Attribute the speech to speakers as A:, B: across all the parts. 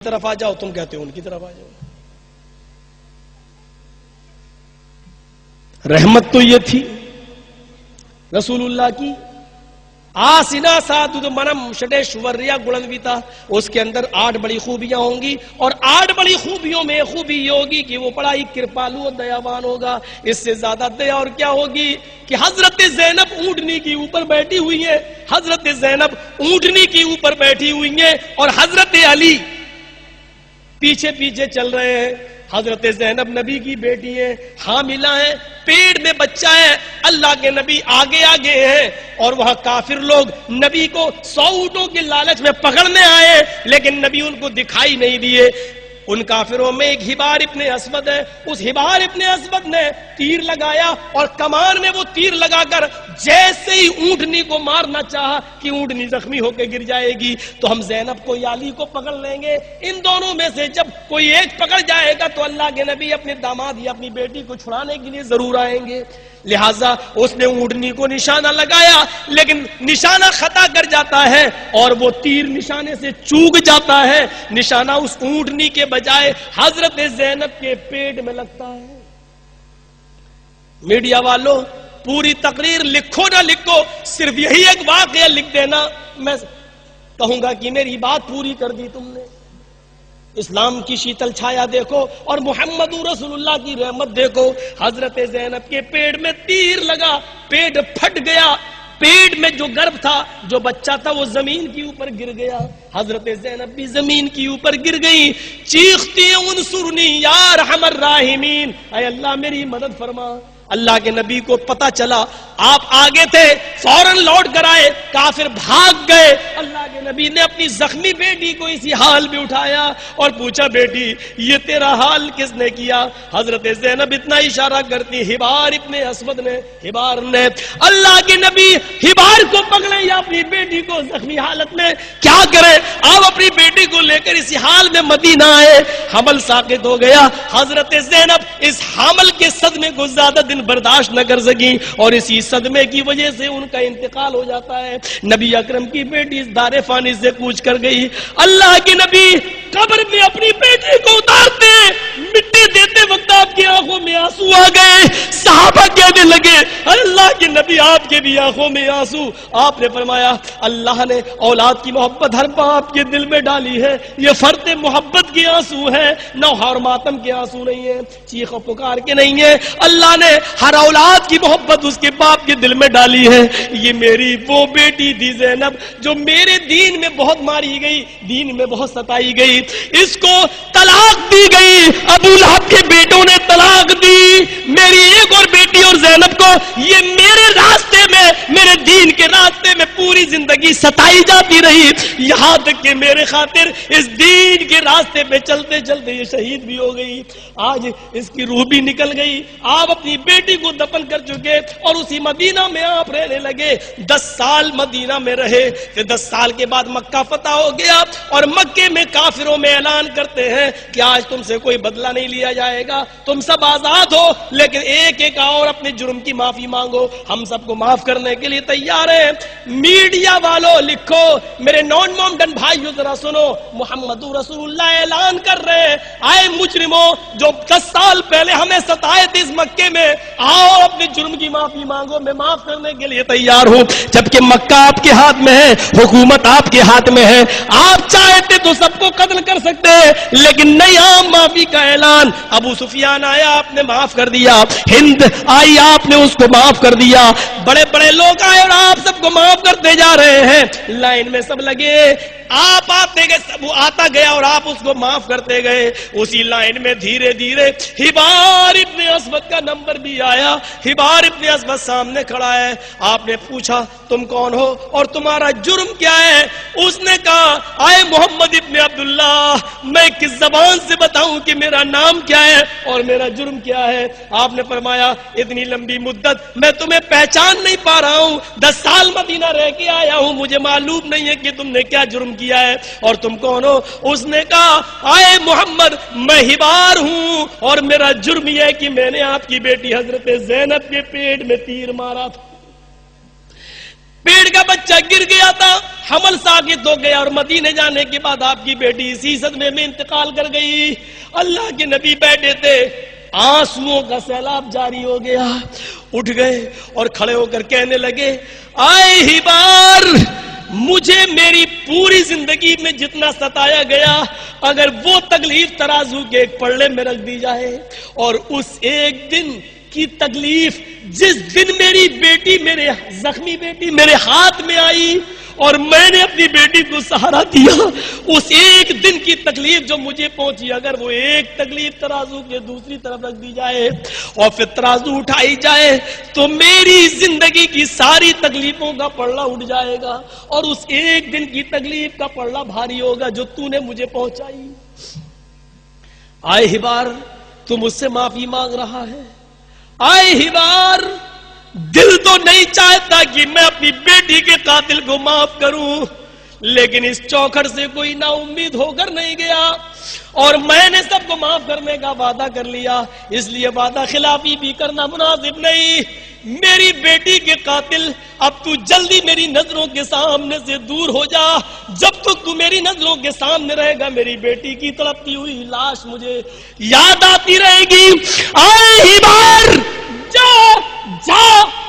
A: طرف آ جاؤ، تم کہتے ہو ان کی طرف آ جاؤ۔ رحمت تو یہ تھی رسول اللہ کی، آسنا ساتھ منم شٹیشوریا گڑنویتا، اس کے اندر 8 بڑی خوبیاں ہوں گی، اور 8 بڑی خوبیوں میں خوبی یہ ہوگی کہ وہ بڑا ہی کرپالو اور دیاوان ہوگا۔ اس سے زیادہ دیا اور کیا ہوگی کہ حضرت زینب اونٹنی کے اوپر بیٹھی ہوئی ہیں، حضرت زینب اونٹنی کے اوپر بیٹھی ہوئی ہیں، اور حضرت علی پیچھے پیچھے چل رہے ہیں۔ حضرت زینب نبی کی بیٹی ہیں، حاملہ ہیں، پیٹ میں بچہ ہے، اللہ کے نبی آگے آگے ہیں، اور وہاں کافر لوگ نبی کو 100 اونٹوں کے لالچ میں پکڑنے آئے، لیکن نبی ان کو دکھائی نہیں دیے۔ ان کافروں میں ایک حبار ابن اسود ہے، اس حبار ابن اسود نے تیر لگایا، اور کمان میں وہ تیر لگا کر جیسے ہی اونٹنی کو مارنا چاہا کہ اونٹنی زخمی ہو کے گر جائے گی، تو ہم زینب کو یا علی کو پکڑ لیں گے، ان دونوں میں سے جب کوئی ایک پکڑ جائے گا تو اللہ کے نبی اپنے داماد یا اپنی بیٹی کو چھڑانے کے لیے ضرور آئیں گے۔ لہٰذا اس نے اونٹنی کو نشانہ لگایا، لیکن نشانہ خطا کر جاتا ہے، اور وہ تیر نشانے سے چوک جاتا ہے، نشانہ اس اونٹنی کے بجائے حضرت زینب کے پیٹ میں لگتا ہے۔ میڈیا والوں، پوری تقریر لکھو نہ لکھو، صرف یہی ایک واقعہ لکھ دینا، میں کہوں گا کہ میری بات پوری کر دی تم نے۔ اسلام کی شیتل چھایا دیکھو اور محمد رسول اللہ کی رحمت دیکھو۔ حضرت زینب کے پیٹ میں تیر لگا، پیٹ پھٹ گیا، پیٹ میں جو گربھ تھا، جو بچہ تھا، وہ زمین کے اوپر گر گیا۔ حضرت زینب بھی زمین کے اوپر گر گئی، چیختی انصرنی یا ارحم الراحمین، اے اللہ میری مدد فرما۔ اللہ کے نبی کو پتا چلا، آپ آگے تھے، فوراً لوٹ کر آئے، کافر بھاگ گئے۔ اللہ کے نبی نے اپنی زخمی بیٹی کو اسی حال میں اٹھایا اور پوچھا، بیٹی یہ تیرا حال کس نے کیا؟ حضرت زینب اتنا اشارہ کرتی، حبار ابن اسود نے، حبار نے۔ اللہ کے نبی حبار کو پکڑے یا اپنی بیٹی کو زخمی حالت میں، کیا کرے؟ آپ اپنی بیٹی کو لے کر اسی حال میں مدینہ آئے، حمل ساقط ہو گیا۔ حضرت زینب اس حمل کے صدمے کو زیادہ دن برداشت نہ کر سکی، اور اسی صدمے کی وجہ سے ان کا انتقال ہو جاتا ہے۔ نبی اکرم کی بیٹی اس دار فانی سے کوچ کر گئی۔ اللہ کے نبی قبر میں اپنی بیٹی کو اتارتے، مٹی دیتے وقت آپ کی آنکھوں میں آنسو آ گئے۔ صحابہ کہنے لگے، اللہ کے نبی آپ کے بھی آنکھوں میں آنسو۔ آپ نے فرمایا، اللہ نے اولاد کی محبت ہر باپ کے دل میں ڈالی ہے، یہ فرط محبت کے آنسو ہے، نوحہ اور ماتم کے آنسو نہیں ہے، چیخ و پکار کے نہیں ہے۔ اللہ نے ہر اولاد کی محبت اس کے باپ کے دل میں ڈالی ہے۔ یہ میری وہ بیٹی تھی زینب جو میرے دین میں بہت ماری گئی، دین میں بہت ستائی گئی، اس کو طلاق دی گئی، ابو لہب کے بیٹوں نے طلاق دی، میری ایک اور بیٹی اور زینب کو یہ میرے راستے میں، میرے دین کے راستے میں پوری زندگی ستائی جاتی رہی، یہاں تک کہ میرے خاطر اس دین کے راستے پہ چلتے چلتے یہ شہید بھی ہو گئی۔ آج اس کی روح بھی نکل گئی۔ آپ اپنی بیٹی کو دفن کر چکے، اور اسی مدینہ میں آپ رہنے لگے۔ 10 سال مدینہ میں رہے، پھر 10 سال کے بعد مکہ فتح ہو گیا، اور مکے میں کافروں میں اعلان کرتے ہیں کہ آج تم سے کوئی بدلہ نہیں لیا جائے گا، تم سب آزاد ہو، لیکن ایک ایک اور اپنے جرم کی معافی مانگو، ہم سب کو معاف کرنے کے لیے تیار ہیں۔ میڈیا والوں لکھو، میرے نان مومڈن بھائیو ذرا سنو، محمد رسول اللہ اعلان کر رہے ہیں، آئے مجرموں جو 10 سال پہلے ہمیں ستائے تھے اس مکے میں، آؤ اپنے جرم کی معافی مانگو، میں معاف کرنے کے لیے تیار ہوں۔ جبکہ مکہ آپ کے ہاتھ میں ہے، حکومت آپ کے ہاتھ میں ہے، آپ چاہتے تو سب کو قتل کر سکتے ہیں، لیکن نہیں، عام معافی کا اعلان۔ ابو سفیان آیا، آپ نے معاف کر دیا، ہند آئی، آپ نے اس کو معاف کر دیا، بڑے بڑے لوگ آئے اور آپ سب کو معاف کرتے جا رہے ہیں، لائن میں سب لگے، آپ آتے گئے، سب آتا گیا اور آپ اس کو معاف کرتے گئے۔ اسی لائن میں دھیرے دھیرے حبار ابن اسود کا نمبر بھی آیا۔ حبار ابن اسود سامنے کھڑا ہے، آپ نے پوچھا تم کون ہو اور تمہارا جرم کیا ہے؟ اس نے کہا، آئے محمد ابن عبداللہ، میں کس زبان سے بتاؤں کہ میرا نام کیا ہے اور میرا جرم کیا ہے؟ آپ نے فرمایا، اتنی لمبی مدت میں تمہیں پہچان نہیں پا رہا ہوں، 10 سال مدینہ رہ کے آیا ہوں، مجھے معلوم نہیں ہے کہ تم نے کیا جرم کیا ہے اور تم کون ہو؟ اس نے کہا، آئے محمد، میں حبار ہوں، اور میرا جرم یہ ہے کہ میں نے آپ کی بیٹی حضرت زینب کے پیٹ میں تیر مارا تھا۔ پیڑ کا بچہ گر گیا تھا، حمل ساقط ہو گیا، اور مدینے جانے کے بعد آپ کی بیٹی اسی صدمے میں انتقال کر گئی۔ اللہ کے نبی بیٹھے تھے، آنسوؤں کا سیلاب جاری ہو گیا، اٹھ گئے اور کھڑے ہو کر کہنے لگے، آئے ہبار، مجھے میری پوری زندگی میں جتنا ستایا گیا، اگر وہ تکلیف ترازو کے ایک پلڑے میں رکھ دی جائے، اور اس ایک دن کی تکلیف جس دن میری بیٹی، میرے زخمی بیٹی میرے ہاتھ میں آئی اور میں نے اپنی بیٹی کو سہارا دیا، اس ایک دن کی تکلیف جو مجھے پہنچی، اگر وہ ایک تکلیف ترازو کے دوسری طرف رکھ دی جائے اور پھر ترازو اٹھائی جائے تو میری زندگی کی ساری تکلیفوں کا پلڑا اٹھ جائے گا، اور اس ایک دن کی تکلیف کا پلڑا بھاری ہوگا جو تو نے مجھے پہنچائی۔ آئے ہبار، تو مجھ سے معافی مانگ رہا ہے؟ آئے ہبار، دل تو نہیں چاہتا کہ میں اپنی بیٹی کے قاتل کو معاف کروں، لیکن اس چوکھٹ سے کوئی نا امید ہو کر نہیں گیا، اور میں نے سب کو معاف کرنے کا وعدہ کر لیا، اس لیے وعدہ خلافی بھی کرنا مناسب نہیں۔ میری بیٹی کے قاتل، اب تو جلدی میری نظروں کے سامنے سے دور ہو جا، جب تک تو میری نظروں کے سامنے رہے گا میری بیٹی کی تڑپتی ہوئی لاش مجھے یاد آتی رہے گی۔ آئے ہبار، جا جا،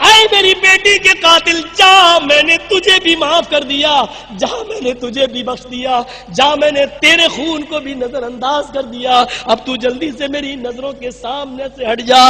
A: اے میری بیٹی کے قاتل، جا، میں نے تجھے بھی معاف کر دیا، جا، میں نے تجھے بھی بخش دیا، جا، میں نے تیرے خون کو بھی نظر انداز کر دیا، اب تو جلدی سے میری نظروں کے سامنے سے ہٹ جا۔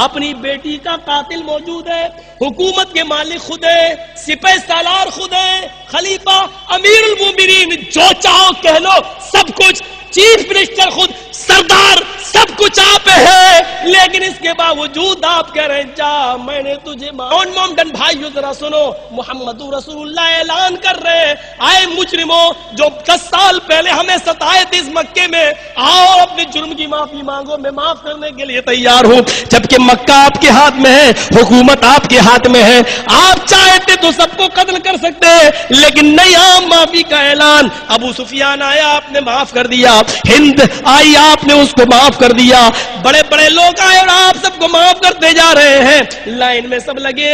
A: اپنی بیٹی کا قاتل موجود ہے، حکومت کے مالک خود ہے، سپہ سالار خود ہے، خلیفہ امیر المومنین، جو چاہو کہہ لو، سب کچھ، چیف منسٹر خود، سردار، سب کچھ آپ ہے، لیکن اس کے باوجود آپ کہہ رہے ہیں جا، میں نے تجھے مومڈن بھائیو ذرا سنو، محمد رسول اللہ اعلان کر رہے ہیں، آئے مجرموں جو 10 سال پہلے ہمیں ستائے تھے اس مکے میں، آؤ اپنے جرم کی معافی مانگو، میں معاف کرنے کے لیے تیار ہوں، جبکہ مکہ آپ کے ہاتھ میں ہے، حکومت آپ کے ہاتھ میں ہے، آپ چاہتے تو سب کو قتل کر سکتے ہیں، لیکن نہیں، عام معافی کا اعلان۔ ابو سفیان آیا، آپ نے معاف کر دیا، ہند آئی، آپ نے اس کو معاف کر دیا، بڑے بڑے لوگ آئے اور آپ سب کو معاف کرتے جا رہے ہیں، لائن میں سب لگے،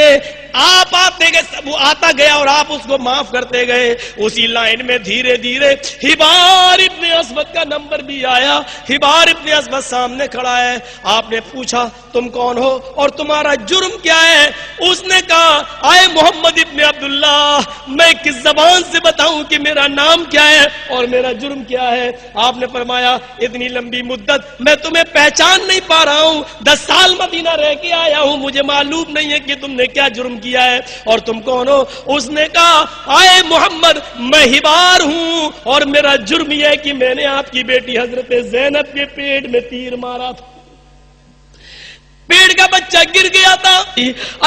A: آپ آتے گئے، سب آتا گیا اور آپ اس کو معاف کرتے گئے، اسی لائن میں دھیرے دھیرے ہبار ابن اسود کا نمبر بھی آیا۔ ہبار ابن اسود سامنے کھڑا ہے، آپ نے پوچھا تم کون ہو اور تمہارا جرم کیا ہے؟ اس نے کہا، آئے محمد ابن عبداللہ، میں کس زبان سے بتاؤں کہ میرا نام کیا ہے اور میرا جرم کیا ہے؟ آپ نے فرمایا، اتنی لمبی مدت میں تمہیں پہچان نہیں پا رہا ہوں، 10 سال مدینہ رہ کے آیا ہوں، مجھے معلوم نہیں ہے کہ تم نے کیا جرم کیا ہے اور تم کون ہو؟ اس نے کہا، آئے محمد، میں ہبار ہوں اور میرا جرم یہ ہے کہ میں نے آپ کی بیٹی حضرت زینب کے پیٹ میں تیر مارا تھا۔ پیڑ کا بچہ گر گیا تھا،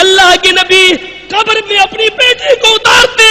A: اللہ کے نبی قبر میں اپنی بیٹی کو اتارتے،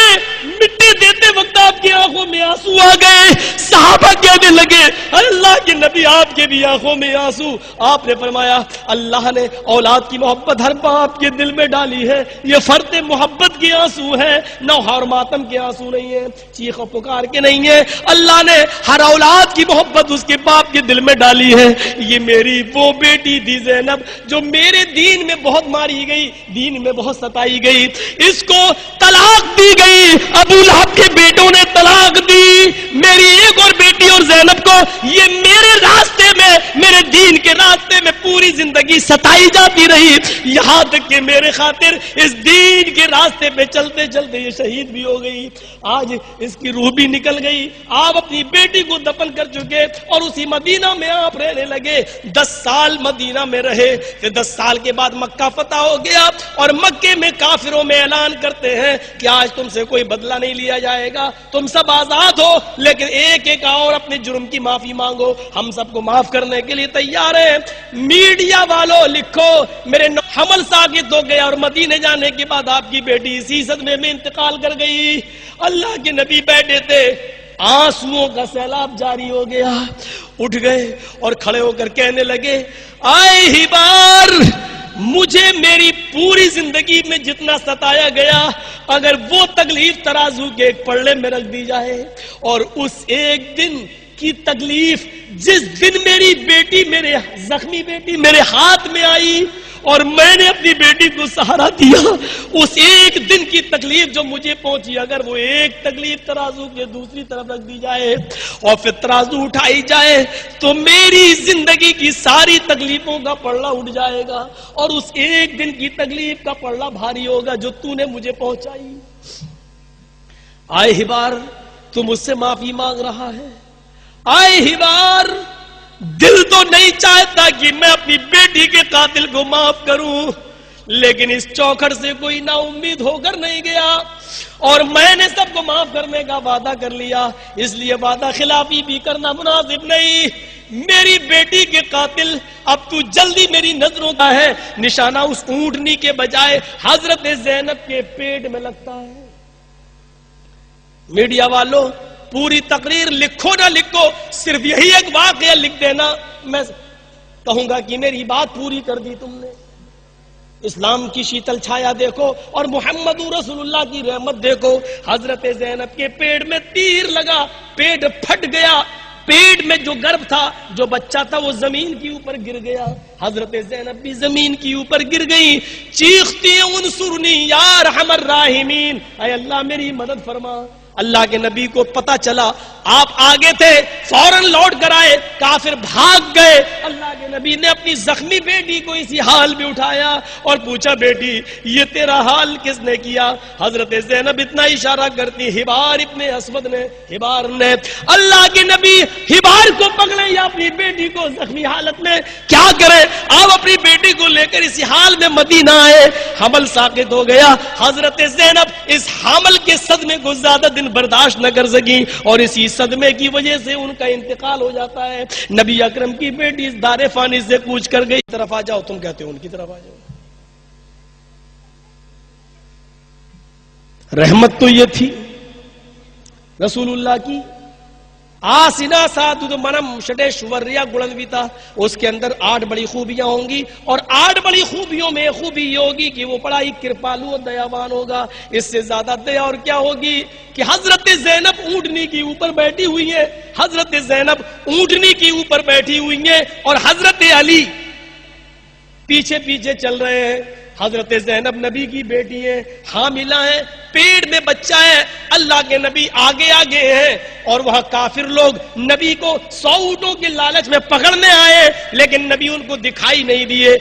A: مٹی دیتے وقت آپ کی آنکھوں میں آنسو آ گئے، صحابہ کہنے لگے، اللہ کے نبی آپ کے بھی آنکھوں میں آنسو۔ آپ نے فرمایا، اللہ نے اولاد کی محبت ہر باپ کے دل میں ڈالی ہے، یہ فرد محبت کے آنسو ہے، نوحہ اور ماتم کے آنسو نہیں ہے، چیخ و پکار کے نہیں ہے، اللہ نے ہر اولاد کی محبت اس کے باپ کے دل میں ڈالی ہے۔ یہ میری وہ بیٹی تھی زینب جو میرے دین میں بہت ماری گئی، دین میں بہت ستائی گئی، اس کو طلاق دی گئی، ابو لہب کے بیٹوں نے طلاق دی، میری ایک اور بیٹی اور زینب کو یہ میرے راستے میں، میرے دین کے راستے میں پوری زندگی ستائی جاتی رہی، یہاں تک کہ میرے خاطر اس دین کے راستے پہ چلتے چلتے یہ شہید بھی ہو گئی، آج اس کی روح بھی نکل گئی۔ آپ اپنی بیٹی کو دفن کر چکے اور اسی مدینہ میں آپ رہنے لگے، 10 سال مدینہ میں رہے، پھر 10 سال کے بعد مکہ فتح ہو گیا، اور مکے میں کافروں میں اعلان کرتے ہیں کہ آج تم سے کوئی بدلہ نہیں لیا جائے گا، تم سب آزاد ہو، لیکن ایک ایک آؤ اور اپنے جرم کی معافی مانگو، ہم سب کو معاف کرنے کے لیے تیار ہیں۔ میڈیا والوں لکھو، میرے حمل ساقط ہو گیا اور مدینے جانے کے بعد آپ کی بیٹی اسی صدمے میں انتقال کر گئی۔ اللہ کے نبی بیٹھے تھے، آنسوؤں کا سیلاب جاری ہو گیا، اٹھ گئے اور کھڑے ہو کر کہنے لگے، آئے ہبار، مجھے میری پوری زندگی میں جتنا ستایا گیا، اگر وہ تکلیف ترازو کے ایک پلڑے میں رکھ دی جائے، اور اس ایک دن کی تکلیف جس دن میری بیٹی، میرے زخمی بیٹی میرے ہاتھ میں آئی، اور میں نے اپنی بیٹی کو سہارا دیا. اس ایک دن کی تکلیف جو مجھے پہنچی، اگر وہ ایک تکلیف ترازو کے دوسری طرف رکھ دی جائے اور پھر ترازو اٹھائی جائے تو میری زندگی کی ساری تکلیفوں کا پلڑا اٹھ جائے گا، اور اس ایک دن کی تکلیف کا پلڑا بھاری ہوگا جو تو نے مجھے پہنچائی. آئے ہبار، تو مجھ سے معافی مانگ رہا ہے. آئے ہبار، دل تو نہیں چاہتا کہ میں اپنی بیٹی کے قاتل کو معاف کروں، لیکن اس چوکھٹ سے کوئی نا امید ہو کر نہیں گیا، اور میں نے سب کو معاف کرنے کا وعدہ کر لیا، اس لیے وعدہ خلافی بھی کرنا مناسب نہیں. میری بیٹی کے قاتل اب تو جلدی میری نظروں کا ہے. نشانہ اس اونٹنی کے بجائے حضرت زینب کے پیٹ میں لگتا ہے. میڈیا والوں، پوری تقریر لکھو نہ لکھو، صرف یہی ایک واقعہ لکھ دینا، میں کہوں گا کہ میری بات پوری کر دی تم نے. اسلام کی شیتل چھایا دیکھو اور محمد رسول اللہ کی رحمت دیکھو. حضرت زینب کے پیٹ میں تیر لگا، پیٹ پھٹ گیا، پیٹ میں جو گربھ تھا، جو بچہ تھا، وہ زمین کے اوپر گر گیا. حضرت زینب بھی زمین کے اوپر گر گئی، چیختی انصرنی یا ارحم الراحمین، اے اللہ میری مدد فرما. اللہ کے نبی کو پتا چلا، آپ آگے تھے، فوراً لوٹ کر آئے، کافر بھاگ گئے. اللہ کے نبی نے اپنی زخمی بیٹی کو اسی حال میں اٹھایا اور پوچھا، بیٹی یہ تیرا حال کس نے کیا؟ حضرت زینب اتنا اشارہ کرتی، ہبار ابن اسود نے. ہبار نے. اللہ کے نبی ہبار کو پکڑے یا اپنی بیٹی کو زخمی حالت میں کیا کرے؟ آپ اپنی بیٹی کو لے کر اسی حال میں مدینہ آئے. حمل ساقط ہو گیا. حضرت زینب اس حمل کے صدمے کو زیادہ دن برداشت نہ کر سکی اور اسی صدمے کی وجہ سے ان کا انتقال ہو جاتا ہے. نبی اکرم کی بیٹی اس دار فانی سے کوچ کر گئی. طرف آ جاؤ، تم کہتے ہو ان کی طرف آ جاؤ. رحمت تو یہ تھی رسول اللہ کی، آسنا سادد منم شٹیشوریا گڑنویتا، اس کے اندر 8 بڑی خوبیاں ہوں گی، اور 8 بڑی خوبیوں میں خوبی یہ ہوگی کہ وہ بڑا ہی کرپالو اور دیاوان ہوگا. اس سے زیادہ دیا اور کیا ہوگی کہ حضرت زینب اونٹنی کی اوپر بیٹھی ہوئی ہے، حضرت زینب اونٹنی کی اوپر بیٹھی ہوئی ہیں اور حضرت علی پیچھے پیچھے چل رہے ہیں. حضرت زینب نبی کی بیٹی ہے، حاملہ ہے، پیٹ میں بچہ ہے. اللہ کے نبی آگے آگے ہیں اور وہاں کافر لوگ نبی کو 100 اونٹوں کے لالچ میں پکڑنے آئے، لیکن نبی ان کو دکھائی نہیں دیے.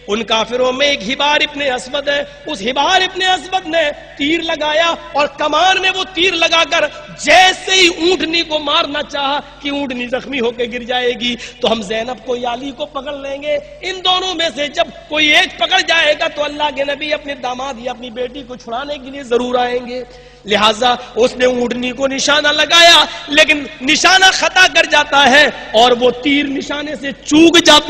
A: ان کافروں میں ایک ہبار ابن اسود ہے. اس ہبار ابن اسود نے تیر لگایا اور کمان میں وہ تیر لگا کر جیسے ہی اونٹنی کو مارنا چاہا کہ اونٹنی زخمی ہو کے گر جائے گی تو ہم زینب کو یا علی کو پکڑ لیں گے. ان دونوں میں سے جب کوئی ایک پکڑ جائے گا تو اللہ کے نبی اپنے داماد یا اپنی بیٹی کو چھڑانے کے لیے ضرور آئیں گے. لہٰذا اس نے اونٹنی کو نشانہ لگایا، لیکن نشانہ خطا کر جاتا ہے اور وہ تیر نشانے سے چوک جاتا